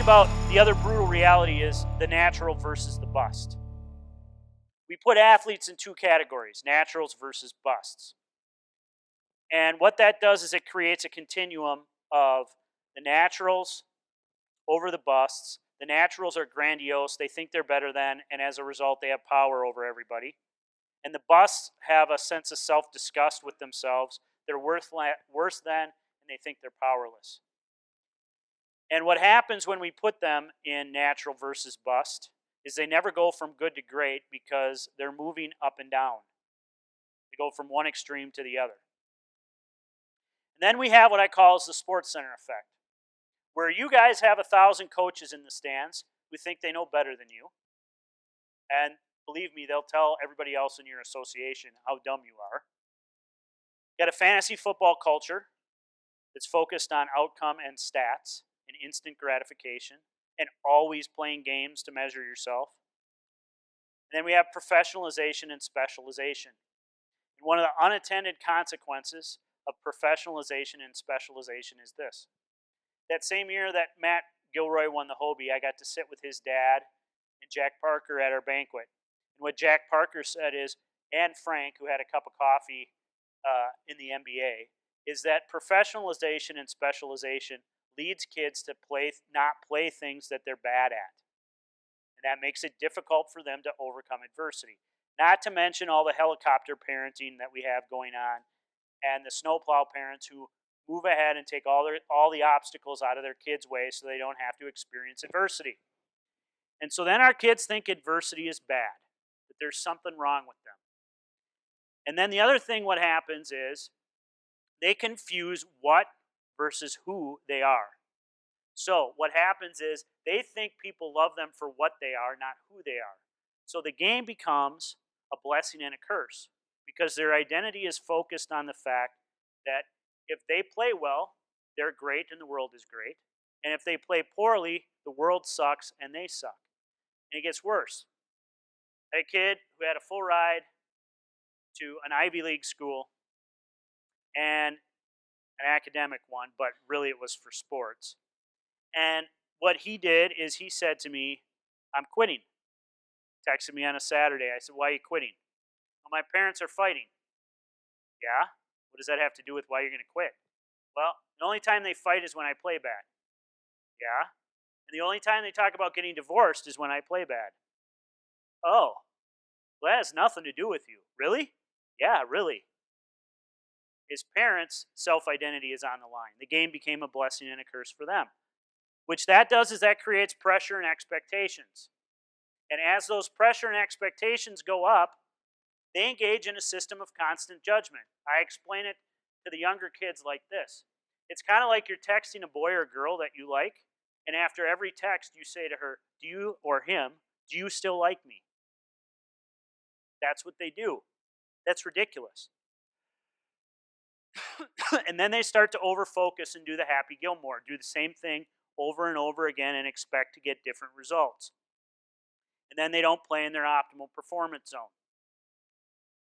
about the other brutal reality is the natural versus the bust. We put athletes in two categories, naturals versus busts. And what that does is it creates a continuum of the naturals over the busts. The naturals are grandiose, they think they're better than, and as a result, they have power over everybody. And the busts have a sense of self disgust with themselves. They're worse than, and they think they're powerless. And what happens when we put them in natural versus bust is they never go from good to great because they're moving up and down. They go from one extreme to the other. And then we have what I call the Sports Center effect, where you guys have 1,000 coaches in the stands who think they know better than you. And believe me, they'll tell everybody else in your association how dumb you are. You got a fantasy football culture that's focused on outcome and stats and instant gratification and always playing games to measure yourself. And then we have professionalization and specialization. And one of the unintended consequences of professionalization and specialization is this. That same year that Matt Gilroy won the Hobie, I got to sit with his dad and Jack Parker at our banquet. And what Jack Parker said is, and Frank, who had a cup of coffee in the NBA, is that professionalization and specialization leads kids to not play things that they're bad at. And that makes it difficult for them to overcome adversity. Not to mention all the helicopter parenting that we have going on and the snowplow parents who move ahead and take all the obstacles out of their kids' way so they don't have to experience adversity. And so then our kids think adversity is bad, that there's something wrong with them. And then the other thing what happens is they confuse what versus who they are. So what happens is they think people love them for what they are, not who they are. So the game becomes a blessing and a curse because their identity is focused on the fact that if they play well, they're great and the world is great. And if they play poorly, the world sucks and they suck. And it gets worse. I had a kid who had a full ride to an Ivy League school and an academic one, but really it was for sports. And what he did is he said to me, I'm quitting. Texted me on a Saturday. I said, why are you quitting? Well, my parents are fighting. Yeah? What does that have to do with why you're going to quit? Well, the only time they fight is when I play bad. Yeah? And the only time they talk about getting divorced is when I play bad. Oh, well, that has nothing to do with you. Really? Yeah, really. His parents' self-identity is on the line. The game became a blessing and a curse for them. Which that does is that creates pressure and expectations. And as those pressure and expectations go up, they engage in a system of constant judgment. I explain it to the younger kids like this. It's kind of like you're texting a boy or girl that you like, and after every text you say to her, do you or him, do you still like me? That's what they do. That's ridiculous. And then they start to overfocus and do the Happy Gilmore, do the same thing over and over again and expect to get different results. And then they don't play in their optimal performance zone.